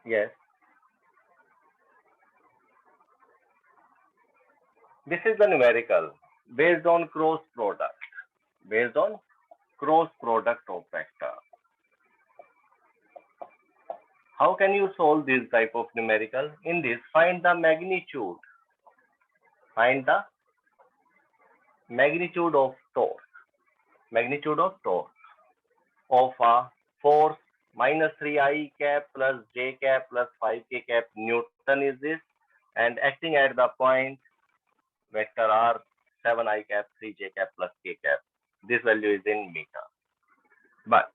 Yes, this is the numerical based on cross product. Based on cross product of vector. How can you solve this type of numerical? In this, find the magnitude. Find the magnitude of torque. Magnitude of torque of a force minus 3I cap plus J cap plus 5K cap Newton is this, and acting at the point vector R 7I cap 3J cap plus K cap. This value is in meter. But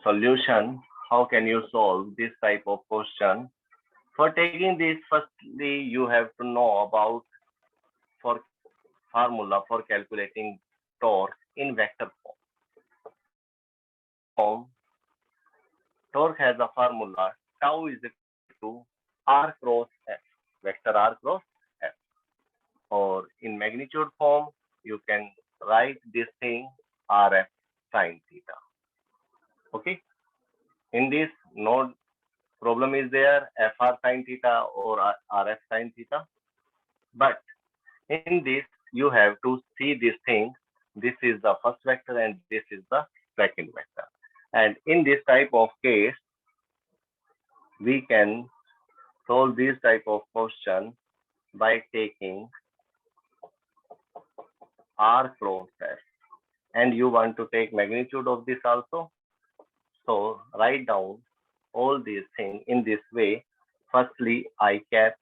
solution, how can you solve this type of question? For taking this, firstly, you have to know about for formula for calculating torque in vector form. Torque has a formula tau is equal to R cross F, vector R cross F. Or in magnitude form, you can write this thing RF sine theta. Okay. In this, no problem is there, FR sine theta or RF sine theta. But in this, you have to see this thing. This is the first vector and this is the second vector. And in this type of case, we can solve this type of question by taking R cross F. And you want to take magnitude of this also. So write down all these things in this way. Firstly, I cap,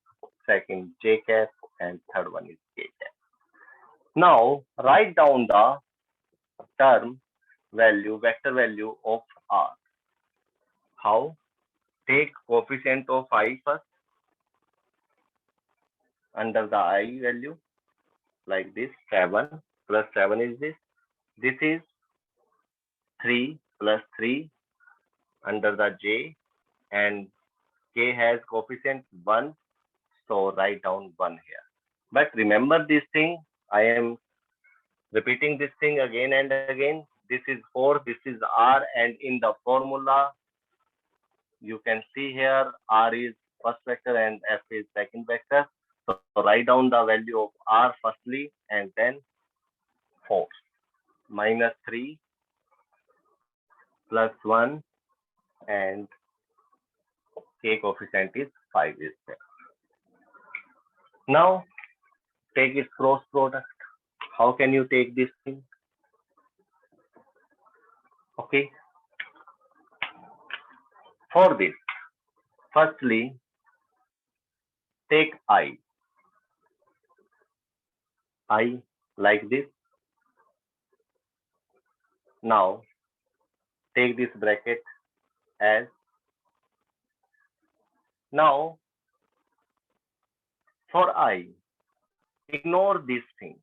second J cap, and third one is K cap. Now write down the term value, vector value of R. How? Take coefficient of I first under the I value like this, 7 plus 7 is this. This is 3 plus 3 under the J, and K has coefficient 1, so write down 1 here. But remember this thing, I am repeating this thing again and again. This is 4, this is R, and in the formula, you can see here R is first vector and F is second vector. So write down the value of R firstly and then 4 minus 3 plus 1 and K coefficient is 5 is there. Now take its cross product. How can you take this thing? Okay. For this, firstly, take I like this. Now take this bracket as. Now for I, ignore this thing.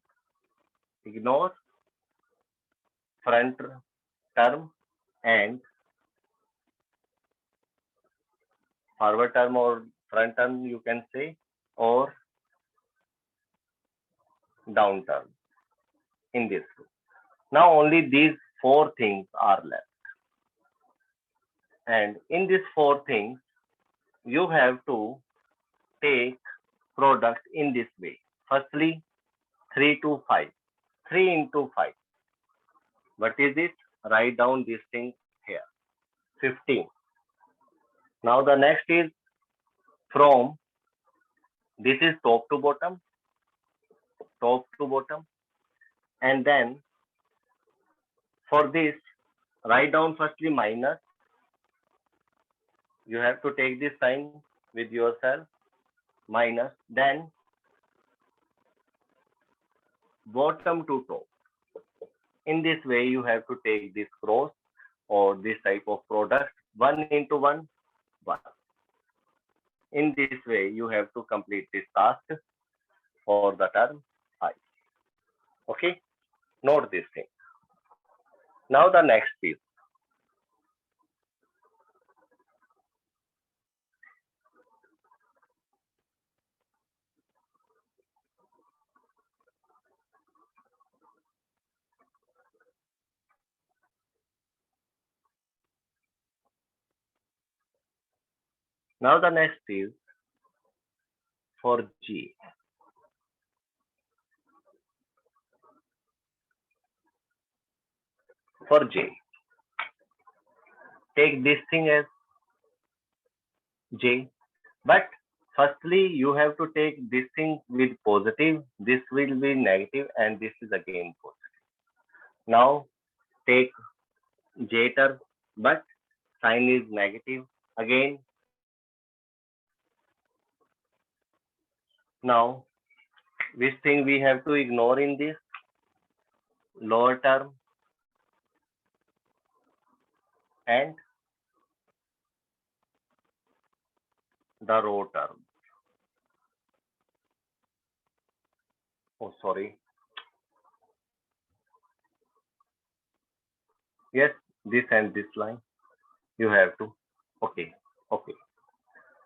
Ignore front term and forward term or front term you can say, or down term in this. Now only these 4 things are left. And in these 4 things, you have to take product in this way. Firstly, 3 to 5. 3 into 5. What is it? Write down this thing here. 15. Now the next is from, this is top to bottom. Top to bottom. And then for this, write down firstly minus. You have to take this sign with yourself. Minus. Then bottom to top. In this way, you have to take this cross or this type of product 1 into 1, 1. In this way, you have to complete this task for the term I. Okay, note this thing. Now the next piece. Now the next is for G. For J, take this thing as J, but firstly you have to take this thing with positive, this will be negative, and this is again positive. Now take J term, but sign is negative again. Now which thing we have to ignore in this? Lower term and the row term. Oh, sorry. Yes, this and this line you have to. Okay, okay.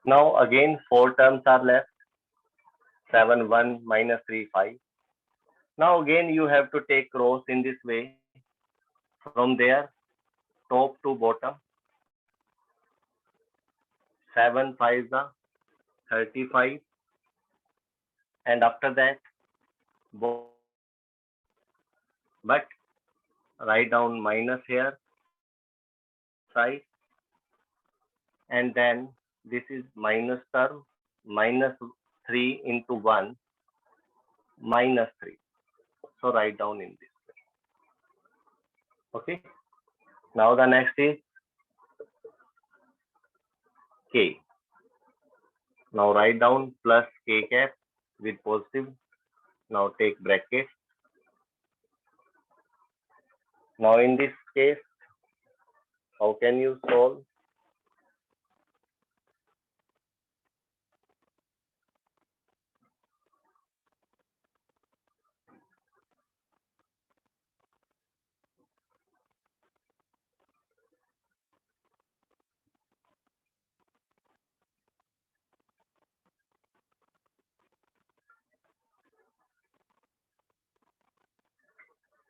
Now again 4 terms are left. 7, 1, minus 3, 5. Now again you have to take rows in this way. From there, top to bottom. 7 5 are 35. And after that, but write down minus here, side. And then this is minus term, minus 3 into 1, minus 3. So write down in this way. Okay. Now the next is K. Now write down plus K cap with positive. Now take bracket. Now in this case, how can you solve?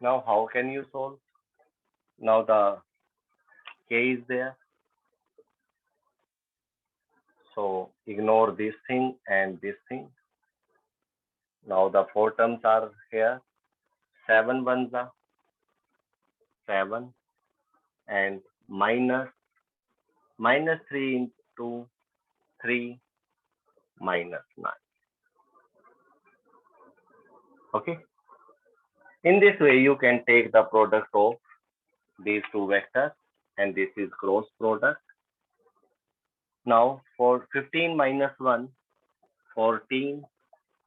Now how can you solve? Now the K is there. So ignore this thing and this thing. Now the 4 terms are here. 7 ones are 7 and minus 3 into 3 minus 9. Okay. In this way, you can take the product of these two vectors, and this is cross product. Now for 15 minus 1, 14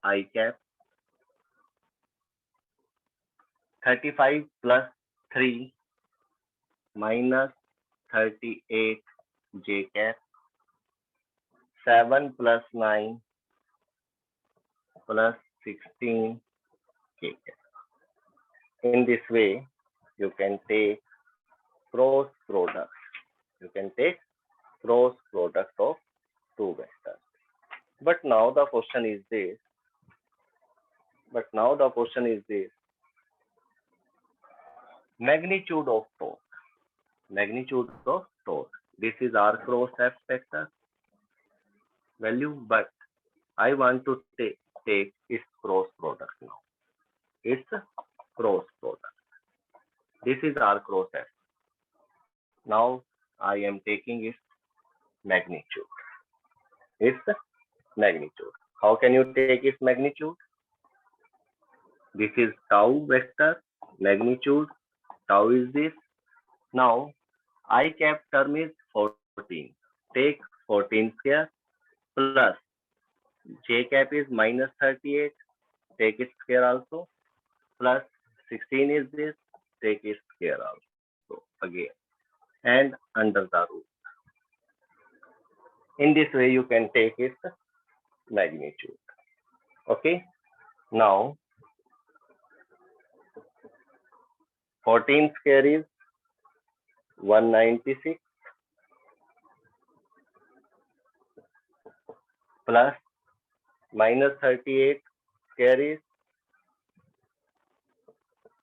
I cap, 35 plus 3 minus 38 j cap, 7 plus 9 plus 16 k cap. In this way, you can take cross product. You can take cross product of two vectors. But now the question is this. Magnitude of torque. Magnitude of torque. This is R cross F vector value, but I want to take its cross product now. Its cross product. This is R cross F. Now I am taking its magnitude. Its magnitude. How can you take its magnitude? This is tau vector, magnitude, tau is this. Now I cap term is 14. Take 14 square plus j cap is minus 38. Take its square also, plus 16 is this. Take its square also again, and under the root. In this way, you can take its magnitude. Okay. Now 14 square is 196 plus minus 38 square is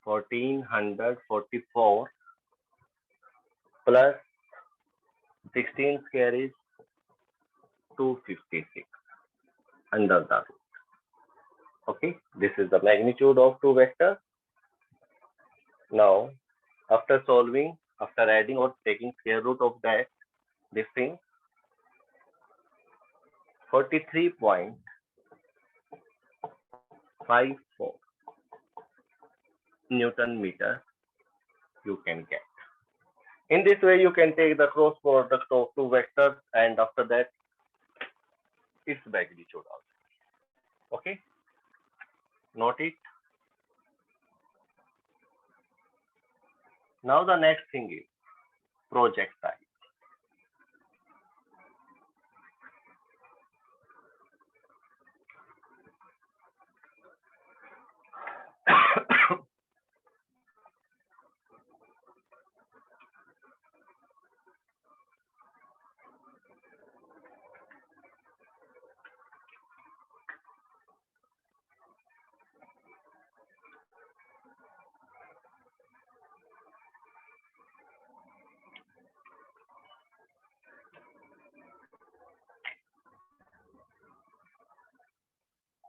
1444 plus 16 square is 256 under the root. Okay, this is the magnitude of two vectors. Now, after solving, after adding or taking square root of that, this thing 43.54 Newton meter you can get. In this way, you can take the cross product of two vectors, and after that, its magnitude also. Okay, note it. Now the next thing is projectile.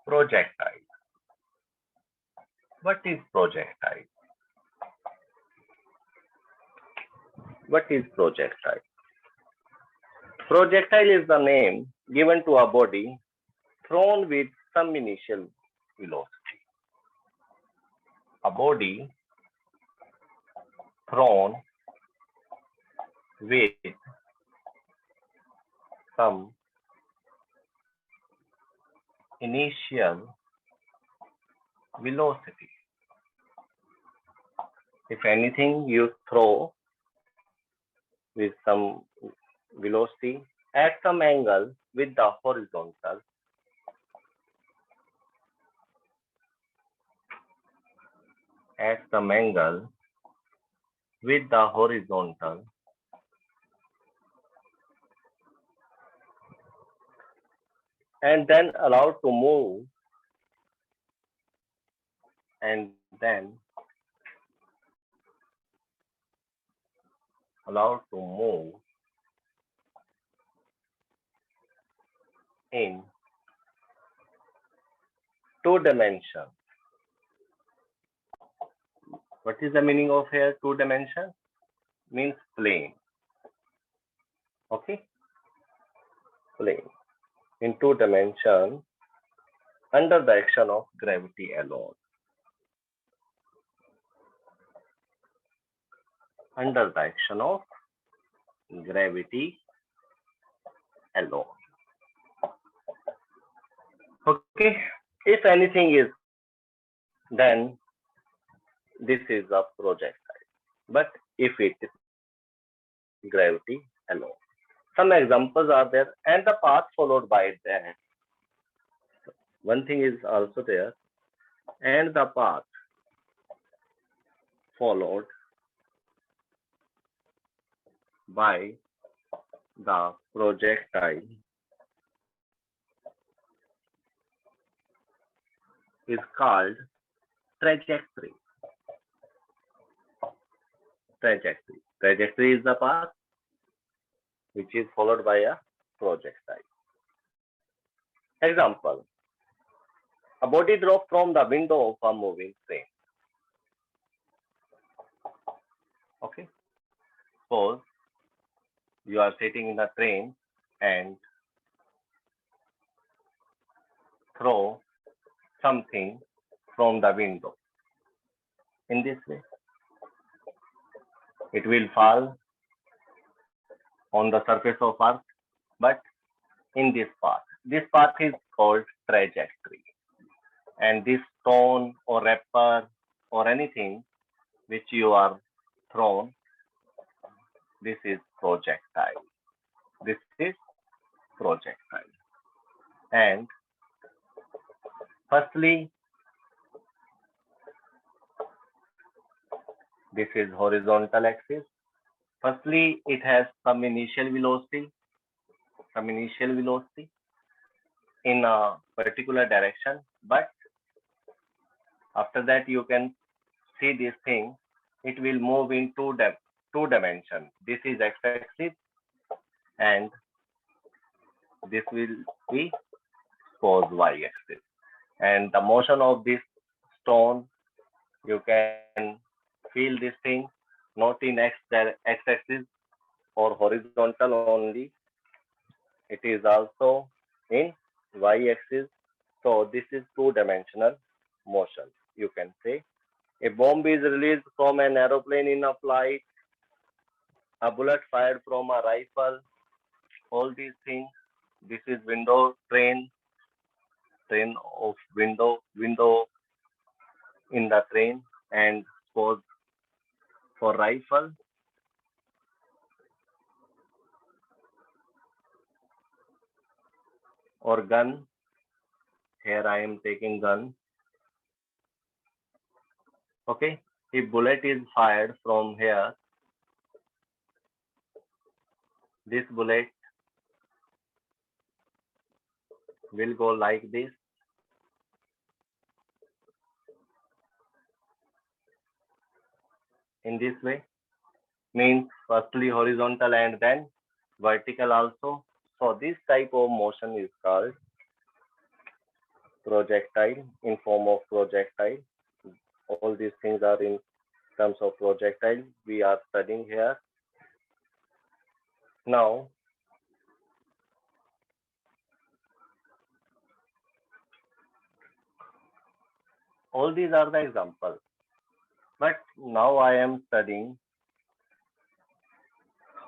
Projectile. What is projectile? What is projectile? Projectile is the name given to a body thrown with some initial velocity. A body thrown with some initial velocity. If anything you throw with some velocity at some angle with the horizontal, at some angle with the horizontal, and then allowed to move, and then allowed to move in two dimensions. What is the meaning of here two dimensions? Means plane. Okay, plane in two dimensions under the action of gravity alone. Under the action of gravity alone. Okay, if anything is, then this is a projectile. But if it is gravity alone, some examples are there, and the path followed by that. One thing is also there, and the path followed by the projectile is called trajectory. Trajectory. Trajectory is the path which is followed by a projectile. Example: a body dropped from the window of a moving train. Okay. Suppose you are sitting in the train and throw something from the window. In this way, it will fall on the surface of earth, but in this path. This path is called trajectory. And this stone or wrapper or anything which you are thrown, this is projectile. This is projectile. And firstly, this is horizontal axis. Firstly, it has some initial velocity in a particular direction, but after that you can see this thing, it will move in two dimensions. This is x-axis and This will be suppose y-axis. And the motion of this stone, you can feel this thing not in x-axis or horizontal only. It is also in y-axis. So this is two-dimensional motion. You can say a bomb is released from an aeroplane in a flight, a bullet fired from a rifle, all these things. This is window, train of window in the train, and for rifle or gun. Here I am taking gun. Okay, if bullet is fired from here, this bullet will go like this. In this way, means firstly horizontal and then vertical also. So this type of motion is called projectile, in form of projectile. All these things are in terms of projectile we are studying here. Now, all these are the examples, but now I am studying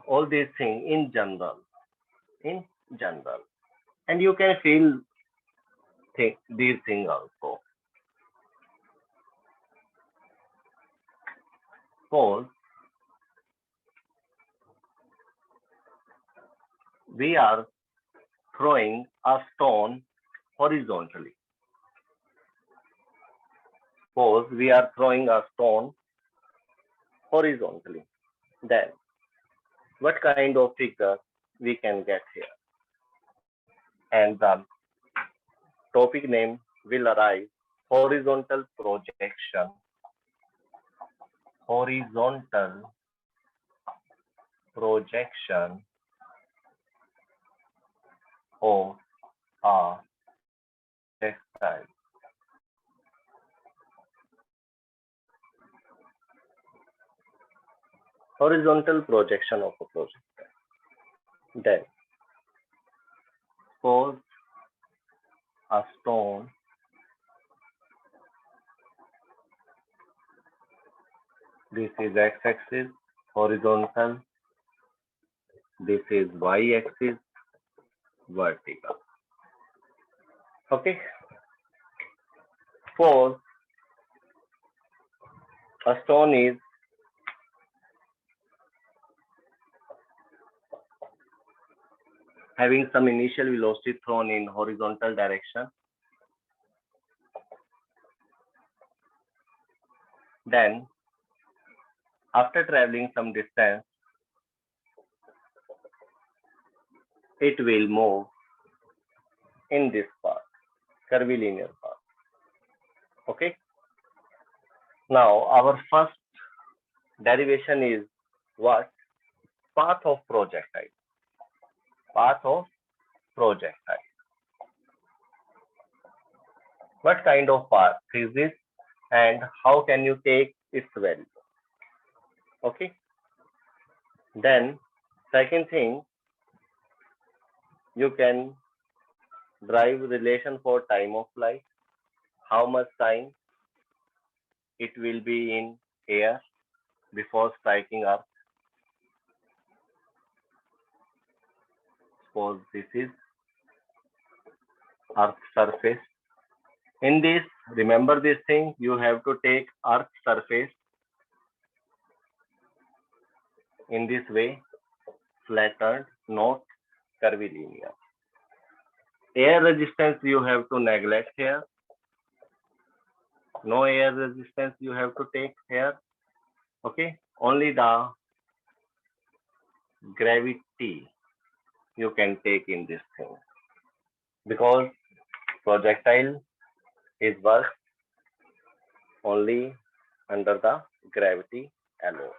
all these things in general, and you can feel these things also. Suppose we are throwing a stone horizontally. Suppose we are throwing a stone horizontally. Then, what kind of figure we can get here? And the topic name will arise horizontal projection. Horizontal projection of a textile. Horizontal projection of a projectile. Then, suppose a stone this is x-axis, horizontal, this is y-axis, vertical. Okay. Suppose a stone is having some initial velocity thrown in horizontal direction. Then, after traveling some distance, it will move in this path, curvilinear path. Okay. Now, our first derivation is what? Path of projectile. Path of projectile. What kind of path is this, and how can you take its value? Okay. Then, second thing, you can drive relation for time of flight. How much time it will be in air before striking Earth. Suppose this is Earth's surface. In this, remember this thing, you have to take Earth's surface in this way, flattened, not curvilinear. Air resistance you have to neglect here. No air resistance you have to take here. Okay, only the gravity you can take in this thing, because projectile is work only under the gravity alone.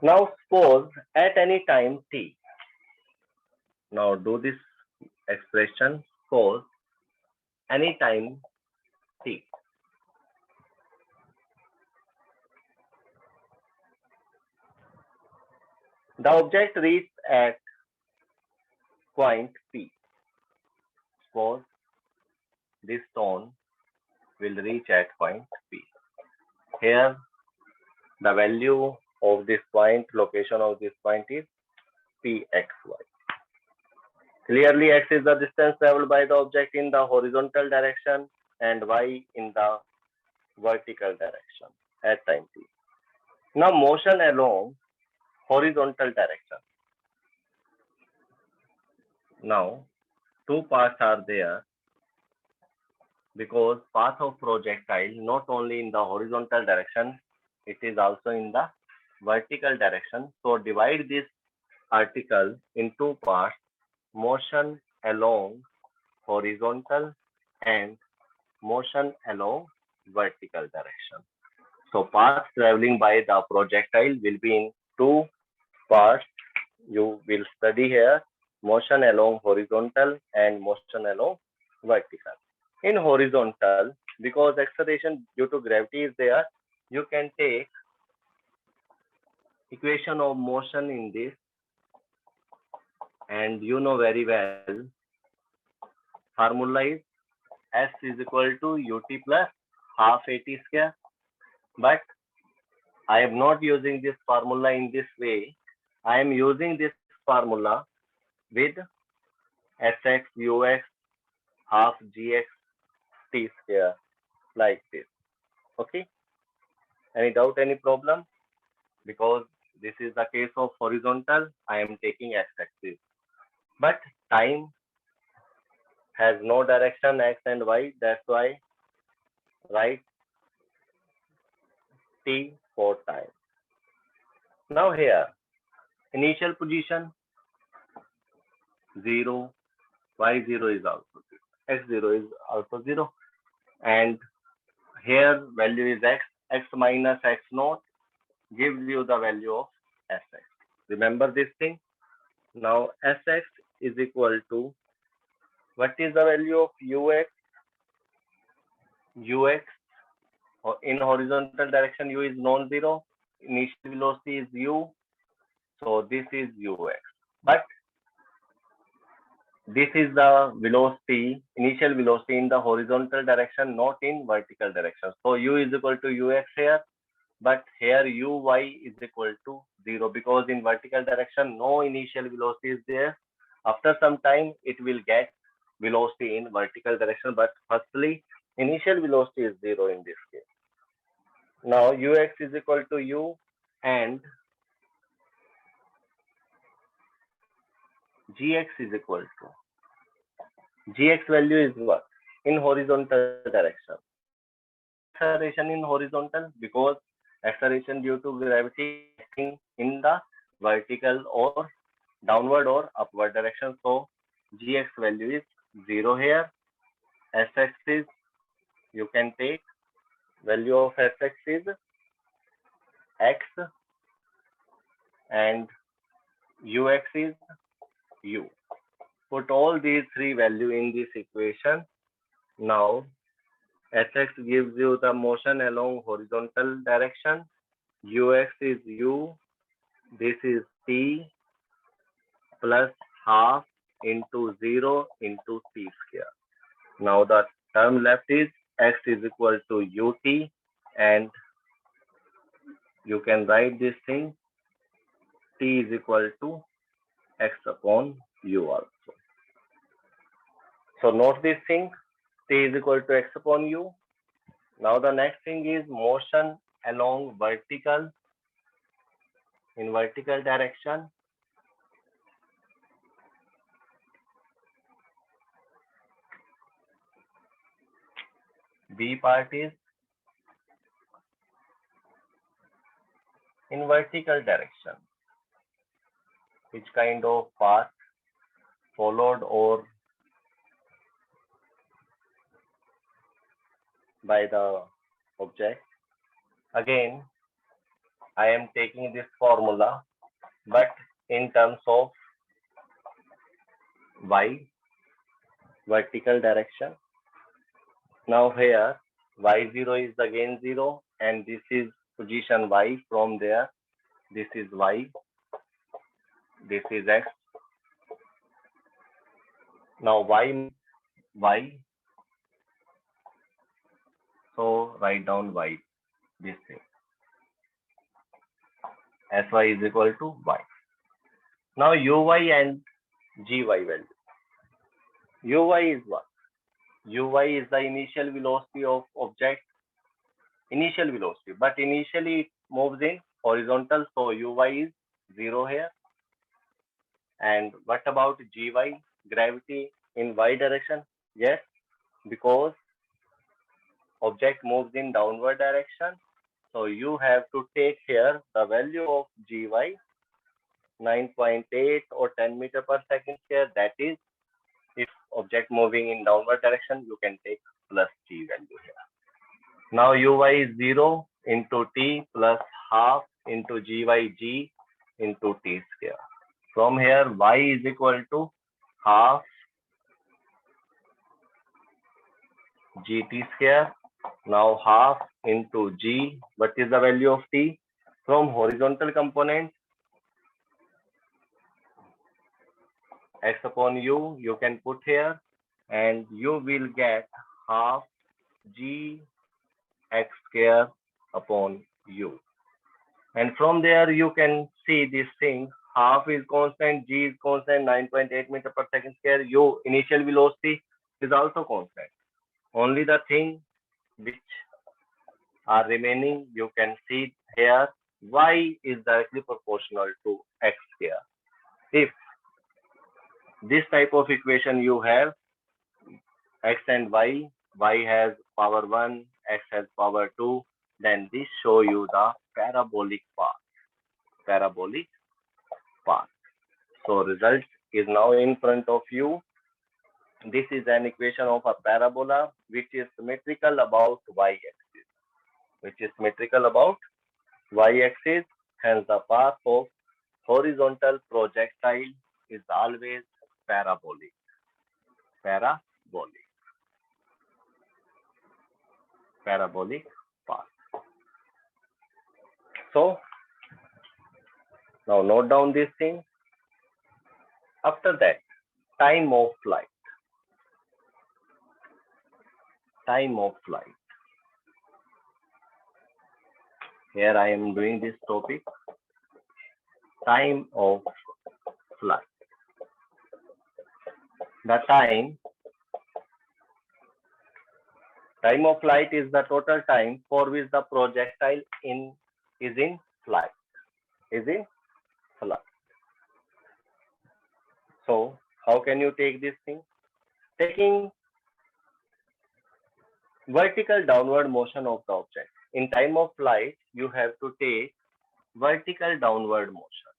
Now suppose at any time t, Now do this expression for any time t. The object reaches at point P. Suppose this stone will reach at point P. Here, the value of this point, location of this point is Pxy. Clearly, x is the distance traveled by the object in the horizontal direction and y in the vertical direction at time t. Now, motion along horizontal direction. Now, two parts are there because path of projectile not only in the horizontal direction, it is also in the vertical direction. So divide this article in two parts, motion along horizontal and motion along vertical direction. So path traveling by the projectile will be in two parts. You will study here motion along horizontal and motion along vertical. In horizontal, because acceleration due to gravity is there, you can take equation of motion in this, and you know very well formula is s is equal to ut plus half at square. But I am not using this formula in this way. I am using this formula with sx ux half gx t square like this. Okay, any doubt, any problem? Because this is the case of horizontal, I am taking x-axis, but time has no direction x and y, that's why write t for time. Now here, initial position 0, y0 is also 0, x0 is also 0, and here value is x minus x naught gives you the value of sx. Remember this thing. Now sx is equal to, what is the value of ux? Ux in horizontal direction, u is non-zero, initial velocity is u, so this is ux. But this is the velocity, initial velocity in the horizontal direction, not in vertical direction. So u is equal to ux here, but here uy is equal to 0 because in vertical direction no initial velocity is there. After some time it will get velocity in vertical direction, but firstly initial velocity is 0 in this case. Now ux is equal to u, and gx is equal to, gx value is what? In horizontal direction. Acceleration in horizontal because acceleration due to gravity acting in the vertical or downward or upward direction. So gx value is 0 here. Sx is, you can take value of sx is x and ux is u. Put all these three values in this equation. Now sx gives you the motion along horizontal direction, ux is u, this is t plus half into 0 into t square. Now the term left is x is equal to ut, and you can write this thing t is equal to x upon u also. So note this thing, t is equal to x upon u. Now the next thing is motion along vertical, in vertical direction. B part is in vertical direction. Which kind of path followed or by the object? Again, I am taking this formula, but in terms of y, vertical direction. Now here y0 is again 0 and this is position y from there. This is y, this is x. Now y, so write down y, this thing. Sy is equal to y. Now uy and gy value. Uy is what? Uy is the initial velocity of object. Initial velocity, but initially it moves in horizontal, so uy is 0 here. And what about gy? Gravity in y direction? Yes, because object moves in downward direction. So you have to take here the value of gy 9.8 or 10 meter per second square. That is, if object moving in downward direction, you can take plus g value here. Now uy is 0 into t plus half into gy g into t square. From here, y is equal to half gt square. Now half into g. What is the value of t? From horizontal component, x upon u, you can put here and you will get half g x square upon u. And from there you can see this thing, half is constant, g is constant, 9.8 meter per second square, u initial velocity is also constant. Only the thing which are remaining, you can see here, y is directly proportional to x square. If this type of equation you have, x and y has power 1, x has power 2, then this show you the parabolic path. Parabolic path. So result is now in front of you. This is an equation of a parabola which is symmetrical about y-axis. Which is symmetrical about y-axis. Hence the path of horizontal projectile is always parabolic. Parabolic. Parabolic path. So now note down this thing. After that, time of flight. Time of flight. Here I am doing this topic. Time of flight. The time of flight is the total time for which the projectile is in flight. So how can you take this thing? Taking vertical downward motion of the object. In time of flight, you have to take vertical downward motion.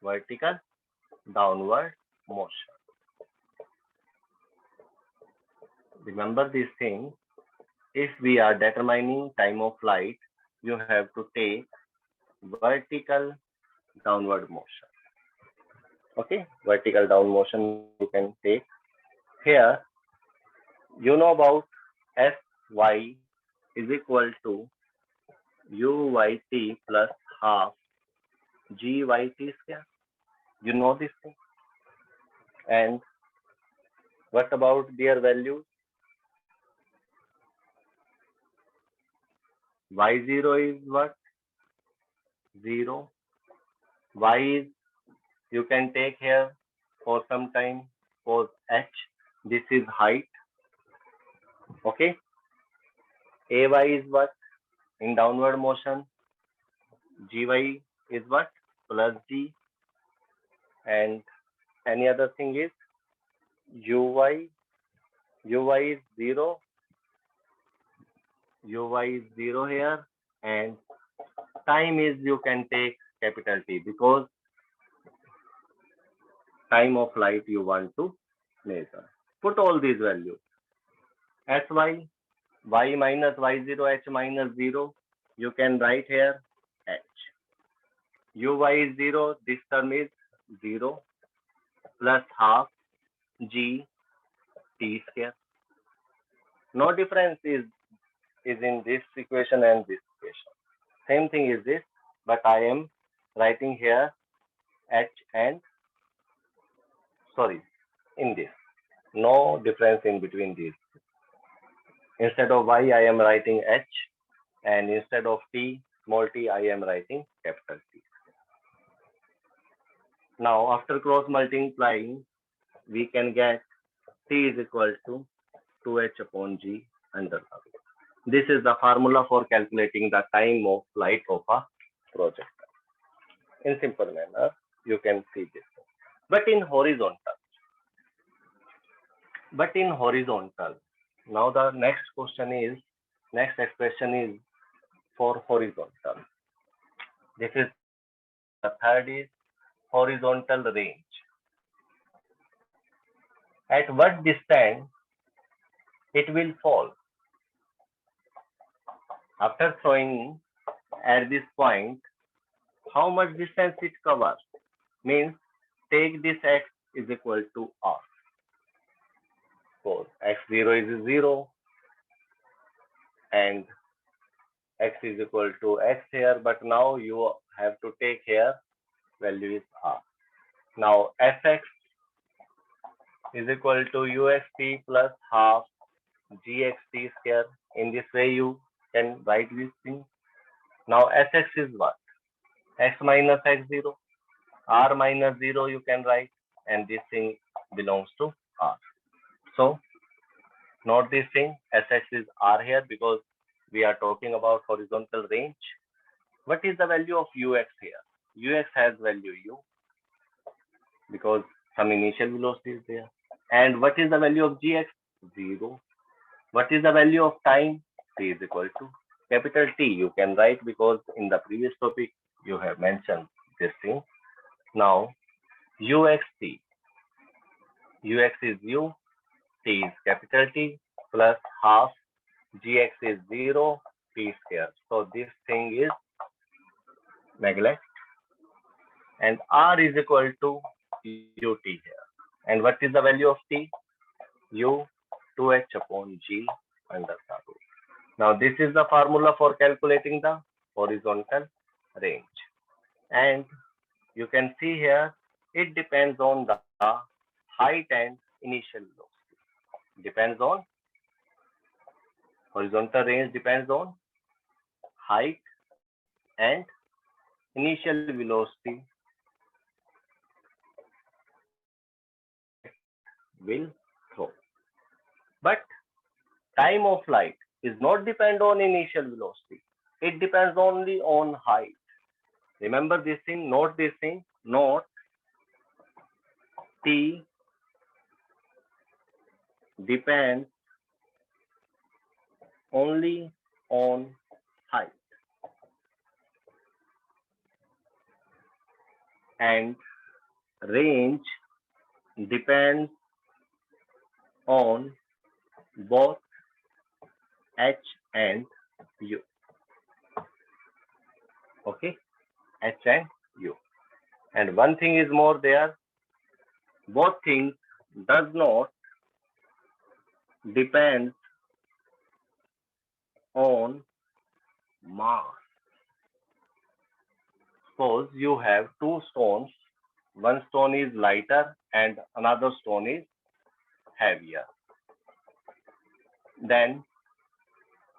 Vertical downward motion. Remember this thing. If we are determining time of flight, you have to take vertical downward motion. Okay, vertical down motion you can take. Here, you know about Sy is equal to uyt plus half gyt square. You know this thing. And what about their values? y0 is what? 0. Y is, you can take here for some time for h. This is height. Okay. Ay is what? In downward motion. Gy is what? Plus g. And any other thing is uy. Uy is 0. Uy is 0 here. And time is, you can take capital T because time of flight you want to measure. Put all these values. Sy, y minus y0, h minus 0. You can write here h. Uy is 0. This term is 0 plus half g t square. No difference is in this equation and this equation. Same thing is this, but I am writing here h and sorry in this. No difference in between these. Instead of y, I am writing h, and instead of t, small t, I am writing capital T. Now, after cross multiplying, we can get T is equal to 2h upon g under root. This is the formula for calculating the time of flight of a projectile. In simple manner, you can see this. But in horizontal, now the next expression is for horizontal. This is the third is horizontal range. At what distance it will fall? After throwing at this point, how much distance it covers? Means take this x is equal to r. So x0 is 0 and x is equal to x here, but now you have to take here value is r. Now fx is equal to uxt plus half gxt square. In this way you can write this thing. Now sx is what? X minus x0, r minus 0 you can write, and this thing belongs to r. So note this thing, sx is r here because we are talking about horizontal range. What is the value of ux here? Ux has value u because some initial velocity is there. And what is the value of gx? 0. What is the value of time? T is equal to capital T. You can write because in the previous topic you have mentioned this thing. Now uxt. Ux is u, t is capital T plus half gx is 0, t square. So this thing is neglect. And r is equal to ut here. And what is the value of t? U 2h upon g under root. Now this is the formula for calculating the horizontal range. And you can see here, it depends on the height and initial velocity. Depends on horizontal range depends on height and initial velocity will throw. But time of flight is not depend on initial velocity. It depends only on height. Remember this thing, note this thing, note T depends only on height. And range depends on both h and u. Okay, h and u. And one thing is more there, both things does not depend on mass. Suppose you have two stones, one stone is lighter and another stone is heavier. Then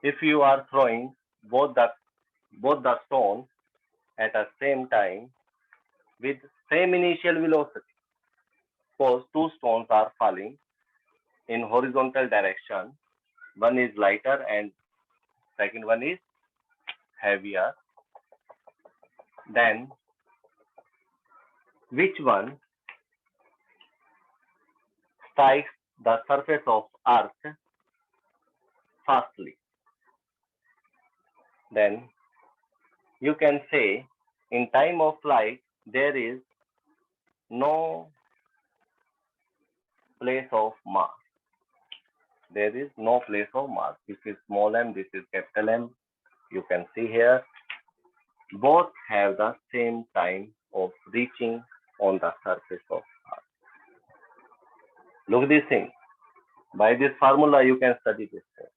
if you are throwing both the stones at the same time with same initial velocity, suppose two stones are falling in horizontal direction, one is lighter and second one is heavier, then which one strikes the surface of earth fastly? Then you can say in time of flight there is no place of mass. There is no place of mass. This is small m, this is capital M. You can see here, both have the same time of reaching on the surface of Earth. Look this thing. By this formula, you can study this thing.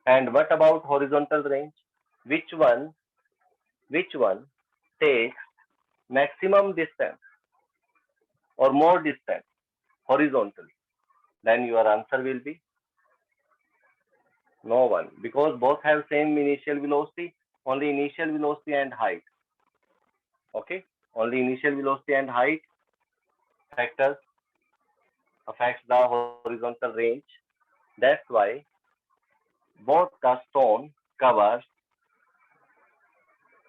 And what about horizontal range? Which one takes maximum distance or more distance horizontally? Then your answer will be no one, because both have same initial velocity, only initial velocity and height. Okay, only initial velocity and height factors affects the horizontal range. That's why both the stone covers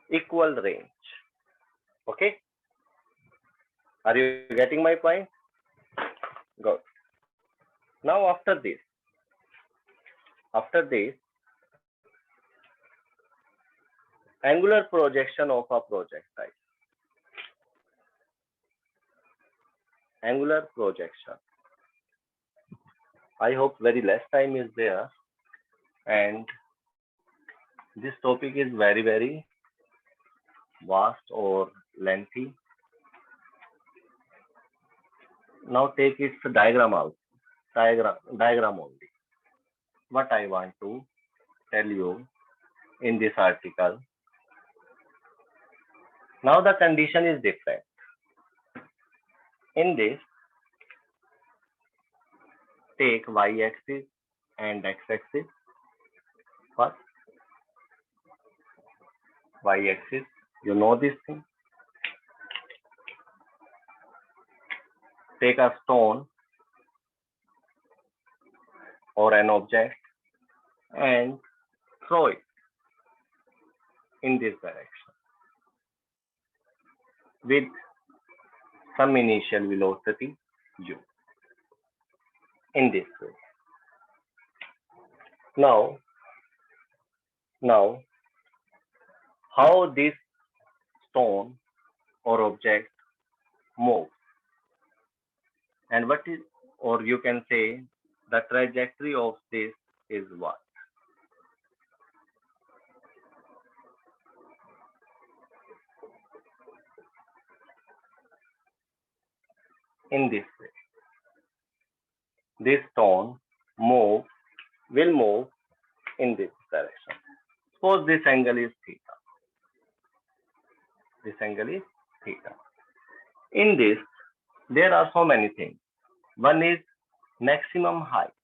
equal range. Okay, are you getting my point? Good. Now after this, angular projection of a projectile. Angular projection. I hope very less time is there, and this topic is very, very vast or lengthy. Now take its diagram out. Diagram only. What I want to tell you in this article. Now the condition is different. In this, take y-axis and x-axis. First, y-axis, you know this thing. Take a stone or an object and throw it in this direction with some initial velocity u. In this way. Now, how this stone or object moves, and what is, or you can say, the trajectory of this is what? In this way, this stone will move in this direction. Suppose this angle is theta. This angle is theta. In this, there are so many things. One is maximum height.